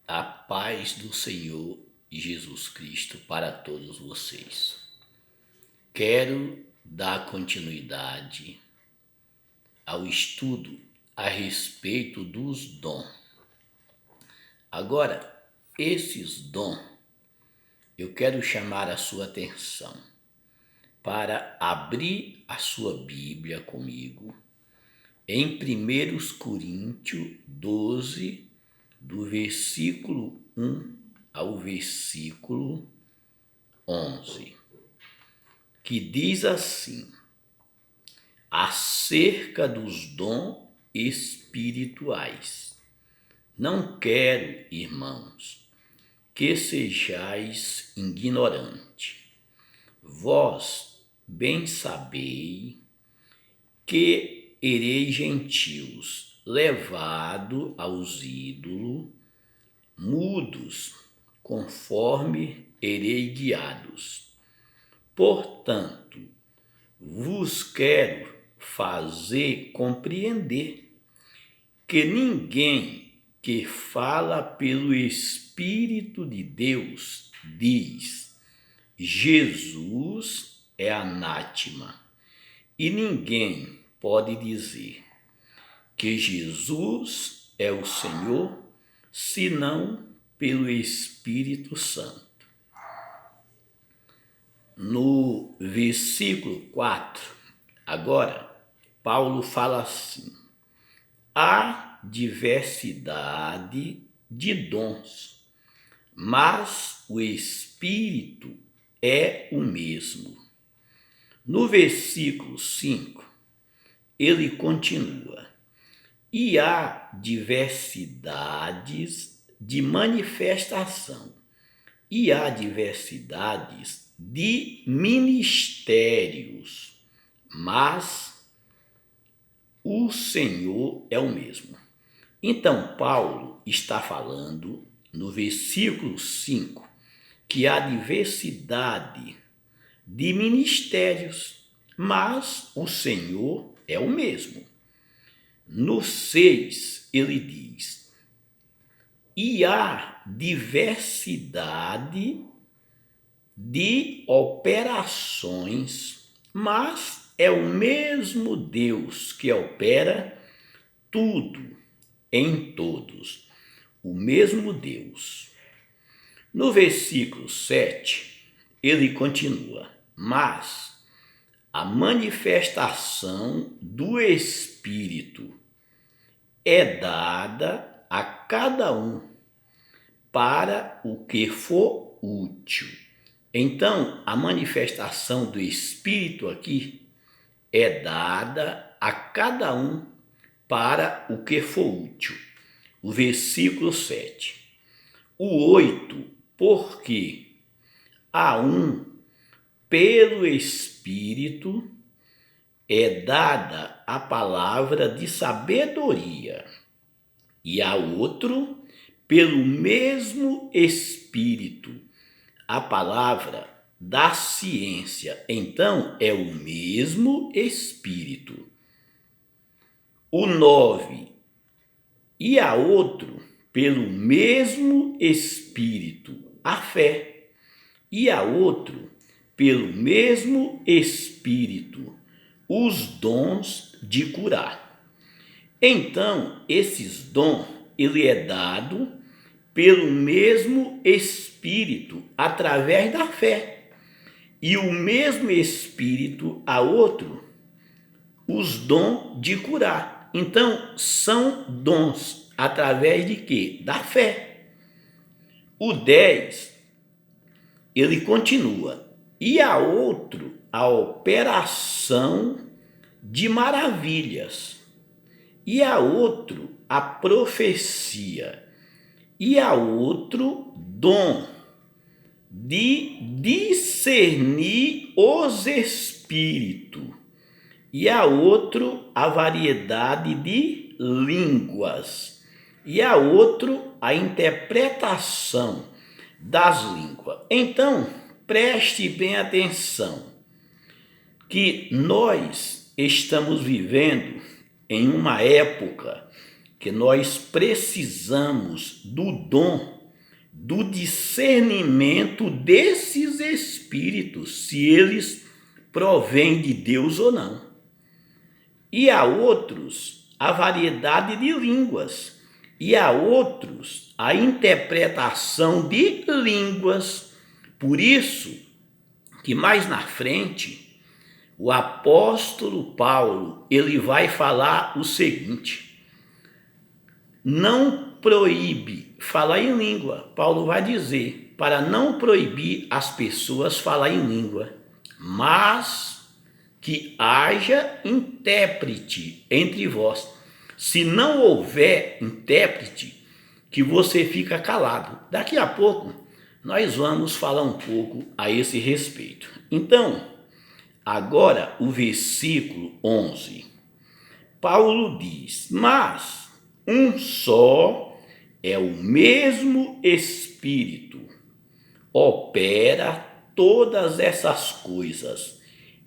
A paz do Senhor Jesus Cristo para todos vocês. Quero dar continuidade ao estudo a respeito dos dons. Agora, esses dons, eu quero chamar a sua atenção para abrir a sua Bíblia comigo em 1 Coríntios 12, do versículo 1 ao versículo 11, que diz assim: acerca dos dons espirituais. Não quero, irmãos, que sejais ignorantes. Vós bem sabeis que ereis gentios, levado aos ídolos, mudos, conforme erei guiados. Portanto, vos quero fazer compreender que ninguém que fala pelo Espírito de Deus diz: Jesus é anátema, e ninguém pode dizer que Jesus é o Senhor, senão pelo Espírito Santo. No versículo 4, agora, Paulo fala assim: há diversidade de dons, mas o Espírito é o mesmo. No versículo 5, ele continua: e há diversidades de manifestação, e há diversidades de ministérios, mas o Senhor é o mesmo. Então, Paulo está falando no versículo 5 que há diversidade de ministérios, mas o Senhor é o mesmo. No 6, ele diz: e há diversidade de operações, mas é o mesmo Deus que opera tudo em todos. O mesmo Deus. No versículo 7, ele continua: mas a manifestação do Espírito é dada a cada um para o que for útil. Então, a manifestação do Espírito aqui é dada a cada um para o que for útil. O versículo 7. O 8, porque a um, pelo Espírito, é dada a palavra de sabedoria, e a outro, pelo mesmo Espírito, a palavra da ciência. Então, é o mesmo Espírito. O 9, e a outro, pelo mesmo Espírito, a fé, e a outro, pelo mesmo Espírito, os dons de curar. Então, esses dons, ele é dado pelo mesmo Espírito, através da fé. E o mesmo Espírito a outro, os dons de curar. Então, são dons através de quê? Da fé. O 10, ele continua: e a outro, a operação de maravilhas, e a outro, a profecia, e a outro, dom de discernir os espíritos, e a outro, a variedade de línguas, e a outro, a interpretação das línguas. Então, preste bem atenção, que nós estamos vivendo em uma época que nós precisamos do dom do discernimento desses espíritos, se eles provêm de Deus ou não. E há outros a variedade de línguas, e há outros a interpretação de línguas. Por isso que mais na frente o apóstolo Paulo ele vai falar o seguinte: não proíbe falar em língua. Paulo vai dizer para não proibir as pessoas falar em língua, mas que haja intérprete entre vós. Se não houver intérprete, que você fica calado. Daqui a pouco nós vamos falar um pouco a esse respeito. Então, agora o versículo 11. Paulo diz: mas um só é o mesmo Espírito, opera todas essas coisas,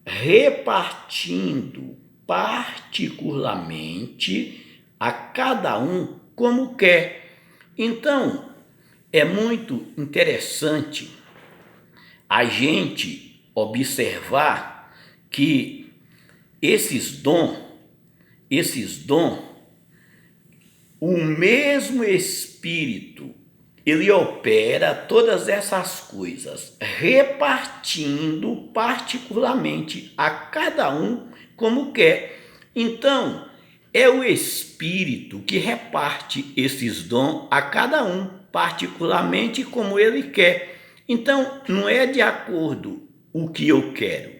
repartindo particularmente a cada um como quer. Então, é muito interessante a gente observar que esses dons, o mesmo Espírito, ele opera todas essas coisas, repartindo particularmente a cada um como quer. Então, é o Espírito que reparte esses dons a cada um, particularmente como ele quer. Então, não é de acordo o que eu quero.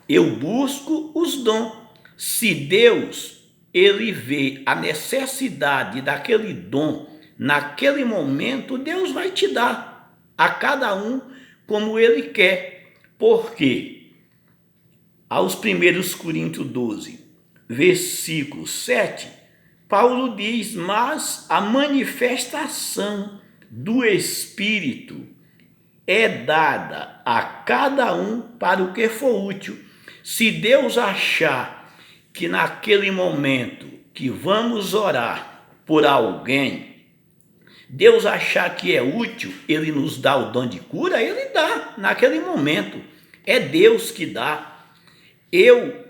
Eu busco os dons. Se Deus ele vê a necessidade daquele dom naquele momento, Deus vai te dar a cada um como ele quer. Por quê? Aos 1 Coríntios 12, versículo 7, Paulo diz: mas a manifestação do Espírito é dada a cada um para o que for útil. Se Deus achar que naquele momento que vamos orar por alguém, Deus achar que é útil, ele nos dá o dom de cura, ele dá naquele momento. É Deus que dá. Eu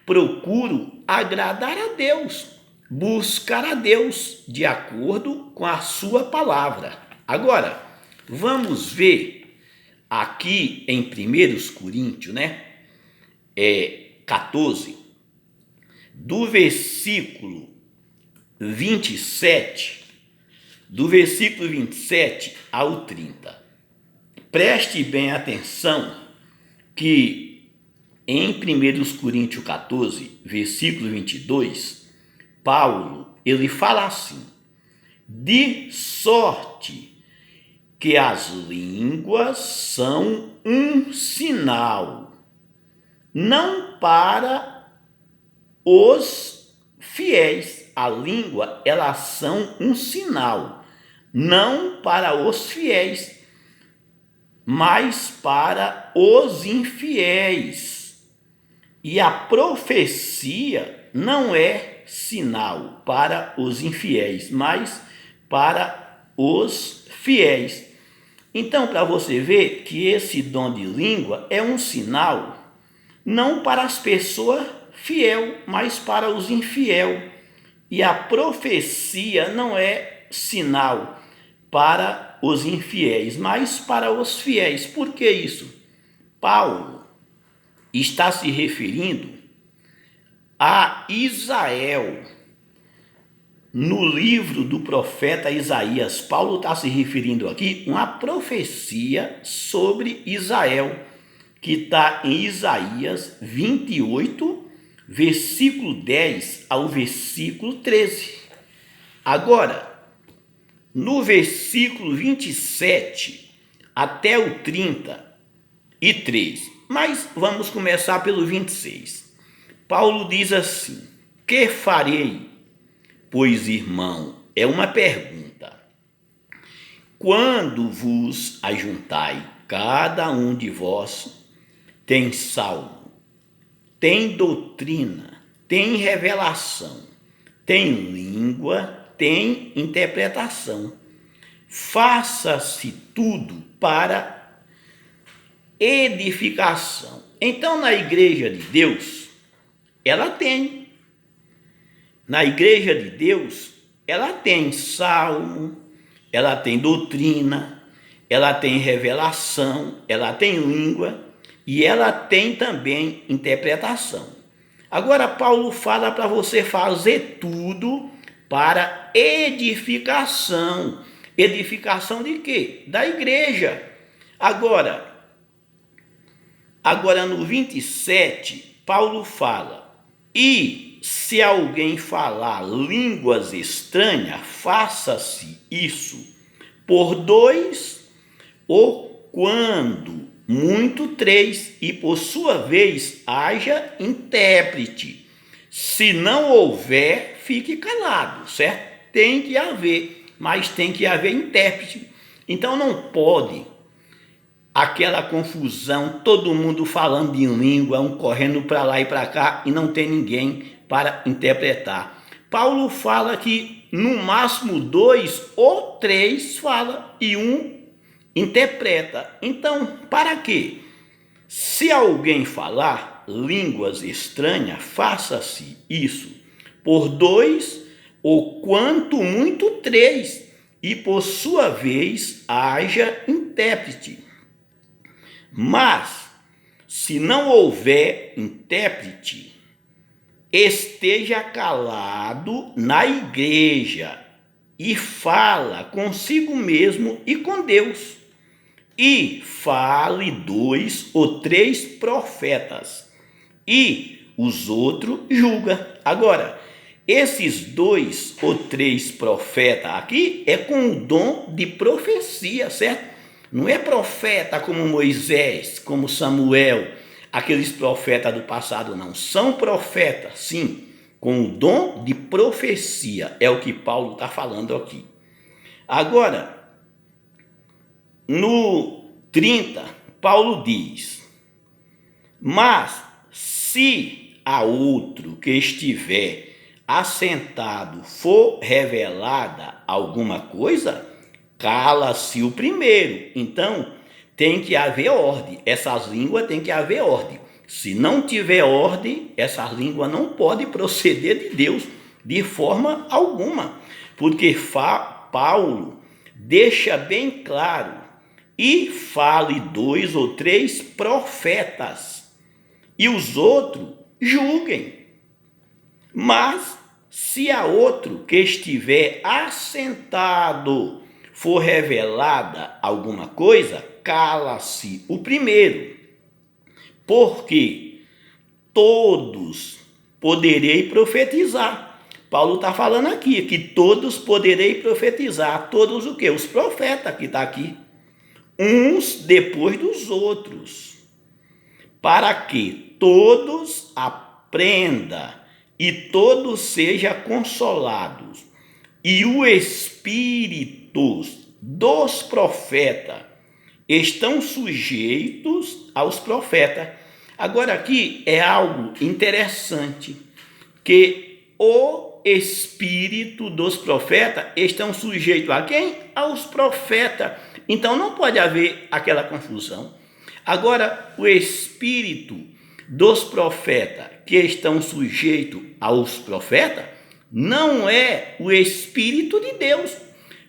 procuro agradar a Deus, buscar a Deus de acordo com a sua palavra. Agora, vamos ver aqui em 1 Coríntios, 14, do versículo 27, ao 30. Preste bem atenção que em 1 Coríntios 14, versículo 22, Paulo, ele fala assim: de sorte que as línguas são um sinal, não para os fiéis. A língua, elas são um sinal, não para os fiéis, mas para os infiéis. E a profecia não é sinal para os infiéis, mas para os fiéis. Então, para você ver que esse dom de língua é um sinal, não para as pessoas fiel, mas para os infiel. E a profecia não é sinal para os infiéis, mas para os fiéis. Por que isso? Paulo está se referindo a Israel. No livro do profeta Isaías, Paulo está se referindo aqui a uma profecia sobre Israel, que está em Isaías 28, versículo 10 ao versículo 13. Agora, no versículo 27 até o 33, mas vamos começar pelo 26. Paulo diz assim: que farei, pois, irmão? É uma pergunta. Quando vos ajuntai, cada um de vós tem salmo, tem doutrina, tem revelação, tem língua, tem interpretação. Faça-se tudo para edificação. Então, na igreja de Deus, ela tem. Na igreja de Deus, ela tem salmo, ela tem doutrina, ela tem revelação, ela tem língua e ela tem também interpretação. Agora, Paulo fala para você fazer tudo para edificação. Edificação de quê? Da igreja. Agora no 27, Paulo fala: e se alguém falar línguas estranhas, faça-se isso por 2, ou quando muito 3, e por sua vez haja intérprete. Se não houver, fique calado, certo? Tem que haver, mas tem que haver intérprete. Então não pode aquela confusão, todo mundo falando em língua, um correndo para lá e para cá e não tem ninguém para interpretar. Paulo fala que no máximo 2 ou 3 fala e um interpreta. Então, para quê? Se alguém falar línguas estranhas, faça-se isso por 2 ou quanto muito 3, e por sua vez haja intérprete. Mas, se não houver intérprete, esteja calado na igreja e fala consigo mesmo e com Deus. E fale 2 ou 3 profetas, e os outros julga. Agora, esses 2 ou 3 profetas aqui é com o dom de profecia, certo? Não é profeta como Moisés, como Samuel, aqueles profetas do passado, não. São profetas, sim, com o dom de profecia. É o que Paulo está falando aqui. Agora, no 30, Paulo diz: mas se a outro que estiver assentado for revelada alguma coisa, cala-se o primeiro. Então, tem que haver ordem. Essas línguas tem que haver ordem. Se não tiver ordem, essas línguas não podem proceder de Deus de forma alguma. Porque Paulo deixa bem claro: e fale 2 ou 3 profetas, e os outros julguem. Mas se a outro que estiver assentado for revelada alguma coisa, cala-se o primeiro, porque todos poderei profetizar. Paulo está falando aqui que todos poderei profetizar. Todos o quê? Os profetas que está aqui. Uns depois dos outros, para que todos aprendam e todos sejam consolados. E o espírito dos profetas estão sujeitos aos profetas. Agora aqui é algo interessante, que o espírito dos profetas estão sujeitos a quem? Aos profetas. Então não pode haver aquela confusão. Agora, o espírito dos profetas que estão sujeitos aos profetas não é o Espírito de Deus,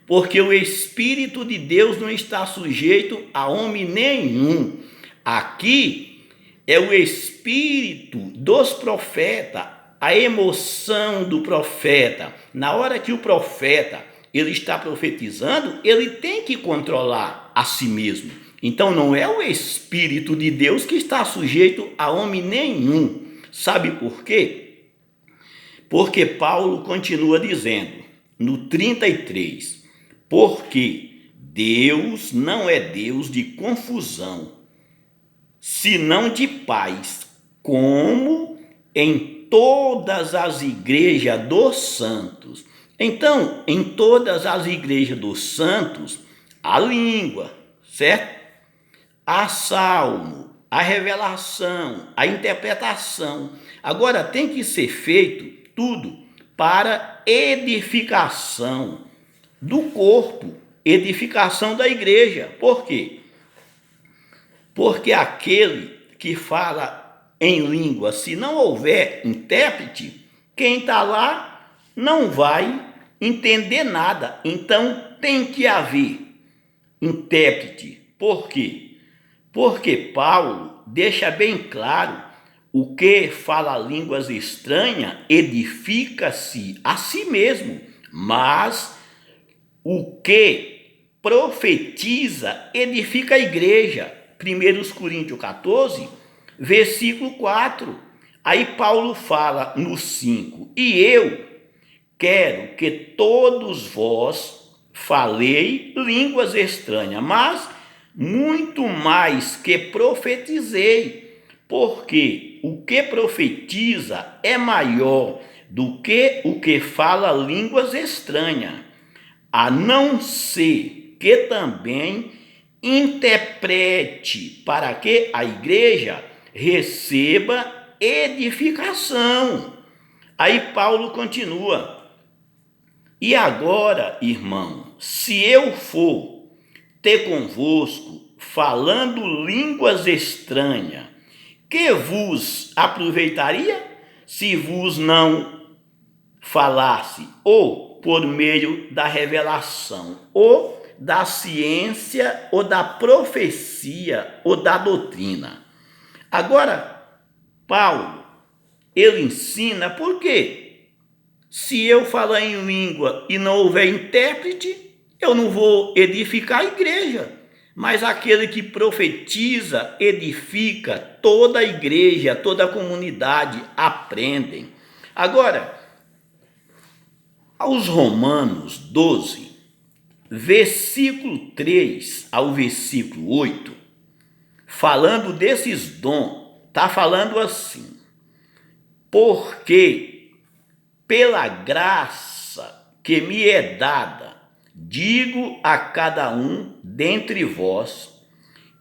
porque o Espírito de Deus não está sujeito a homem nenhum. Aqui é o Espírito dos profetas, a emoção do profeta. Na hora que o profeta ele está profetizando, ele tem que controlar a si mesmo. Então não é o Espírito de Deus que está sujeito a homem nenhum. Sabe por quê? Porque Paulo continua dizendo, no 33, porque Deus não é Deus de confusão, senão de paz, como em todas as igrejas dos santos. Então, em todas as igrejas dos santos, a língua, certo? A salmo, a revelação, a interpretação. Agora tem que ser feito tudo para edificação do corpo, edificação da igreja. Por quê? Porque aquele que fala em língua, se não houver intérprete, quem está lá não vai entender nada. Então tem que haver intérprete. Por quê? Porque Paulo deixa bem claro: o que fala línguas estranhas edifica-se a si mesmo, mas o que profetiza edifica a igreja. 1 Coríntios 14, versículo 4. Aí Paulo fala no 5: e eu quero que todos vós falei línguas estranhas, mas muito mais que profetizei, porque o que profetiza é maior do que o que fala línguas estranhas, a não ser que também interprete, para que a igreja receba edificação. Aí Paulo continua: e agora, irmão, se eu for ter convosco falando línguas estranhas, que vos aproveitaria se vos não falasse, ou por meio da revelação, ou da ciência, ou da profecia, ou da doutrina? Agora, Paulo, ele ensina por quê? Se eu falar em língua e não houver intérprete, eu não vou edificar a igreja. Mas aquele que profetiza edifica, toda a igreja, toda a comunidade aprendem. Agora, aos Romanos 12, versículo 3 ao versículo 8, falando desses dons, está falando assim: porque pela graça que me é dada, digo a cada um dentre vós,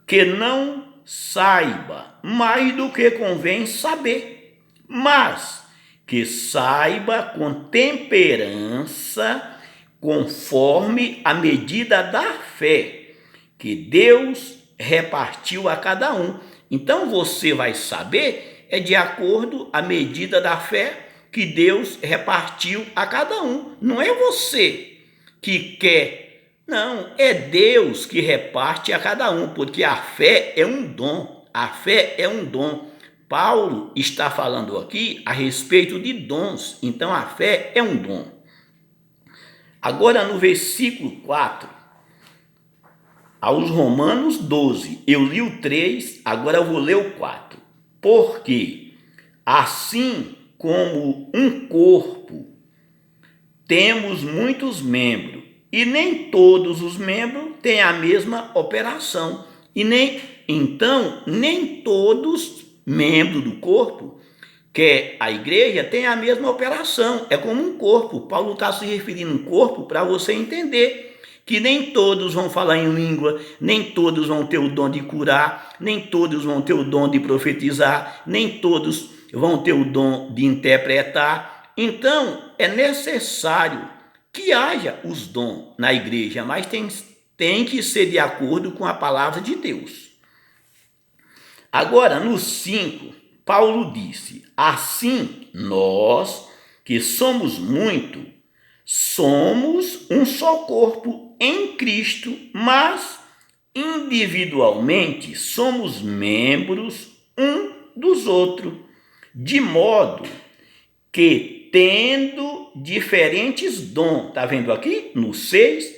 que não saiba mais do que convém saber, mas que saiba com temperança, conforme a medida da fé que Deus repartiu a cada um. Então você vai saber de acordo à medida da fé que Deus repartiu a cada um. Não é você que quer, não, é Deus que reparte a cada um, porque a fé é um dom. A fé é um dom. Paulo está falando aqui a respeito de dons, então a fé é um dom. Agora no versículo 4, aos Romanos 12, eu li o 3, agora eu vou ler o 4. Porque assim como um corpo, temos muitos membros, e nem todos os membros têm a mesma operação. Então, nem todos membros do corpo, que é a igreja, tem a mesma operação. É como um corpo. Paulo está se referindo a um corpo para você entender que nem todos vão falar em língua, nem todos vão ter o dom de curar, nem todos vão ter o dom de profetizar, nem todos vão ter o dom de interpretar. Então, é necessário que haja os dons na igreja, mas tem que ser de acordo com a palavra de Deus. Agora, no 5, Paulo disse: assim, nós, que somos muito, somos um só corpo em Cristo, mas individualmente somos membros um dos outros, de modo que, tendo diferentes dons, está vendo aqui no 6?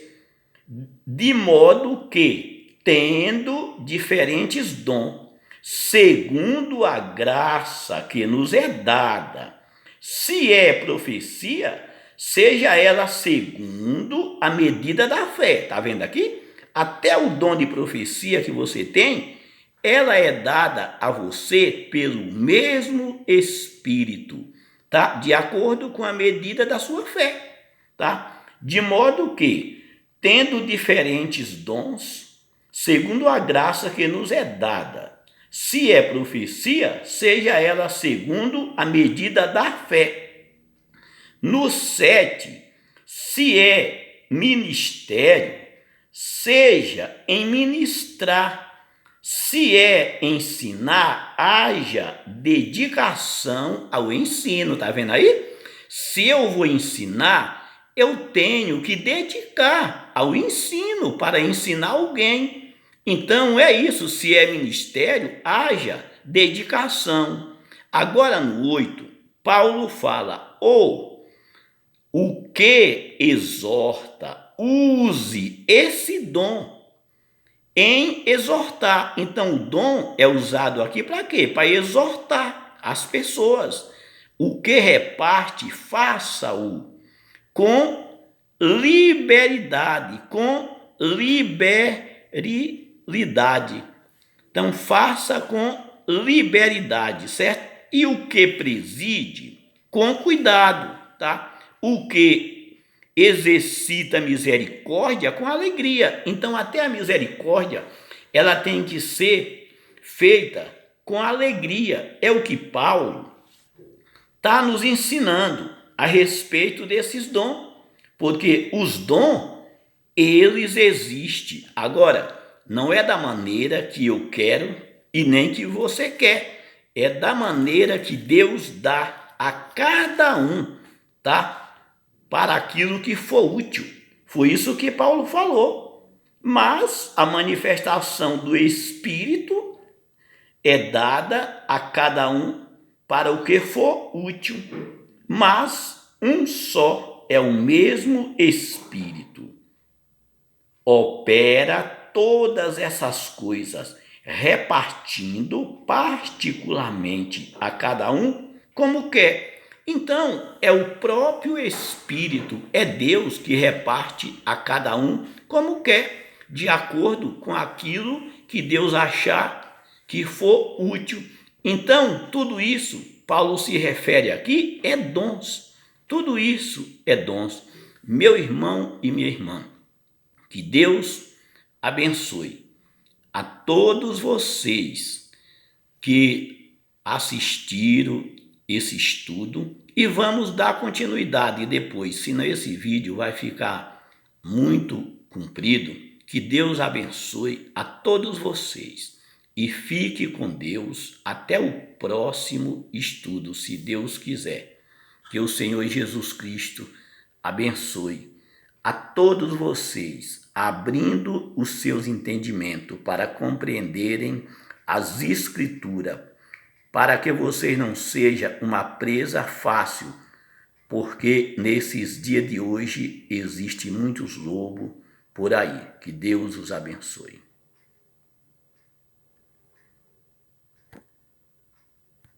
De modo que, tendo diferentes dons, segundo a graça que nos é dada, se é profecia, seja ela segundo a medida da fé. Está vendo aqui? Até o dom de profecia que você tem, ela é dada a você pelo mesmo Espírito, tá? De acordo com a medida da sua fé, tá? De modo que, tendo diferentes dons, segundo a graça que nos é dada, se é profecia, seja ela segundo a medida da fé. No 7, se é ministério, seja em ministrar. Se é ensinar, haja dedicação ao ensino. Tá vendo aí? Se eu vou ensinar, eu tenho que dedicar ao ensino para ensinar alguém. Então é isso. Se é ministério, haja dedicação. Agora no 8, Paulo fala: o que exorta, use esse dom em exortar. Então, o dom é usado aqui para quê? Para exortar as pessoas. O que reparte, faça-o com liberalidade, com liberalidade. Então, faça com liberalidade, certo? E o que preside, com cuidado, tá? O que exercita a misericórdia com alegria. Então, até a misericórdia, ela tem que ser feita com alegria. É o que Paulo está nos ensinando a respeito desses dons, porque os dons, eles existem. Agora, não é da maneira que eu quero e nem que você quer. É da maneira que Deus dá a cada um, tá? Para aquilo que for útil. Foi isso que Paulo falou. Mas a manifestação do Espírito é dada a cada um para o que for útil. Mas um só é o mesmo Espírito. Opera todas essas coisas, repartindo particularmente a cada um como quer. Então, é o próprio Espírito, é Deus que reparte a cada um como quer, de acordo com aquilo que Deus achar que for útil. Então, tudo isso, Paulo se refere aqui, é dons. Tudo isso é dons. Meu irmão e minha irmã, que Deus abençoe a todos vocês que assistiram esse estudo e vamos dar continuidade depois, senão esse vídeo vai ficar muito comprido. Que Deus abençoe a todos vocês e fique com Deus até o próximo estudo, se Deus quiser. Que o Senhor Jesus Cristo abençoe a todos vocês, abrindo os seus entendimentos para compreenderem as Escrituras, para que vocês não sejam uma presa fácil, porque nesses dias de hoje existem muitos lobos por aí. Que Deus os abençoe.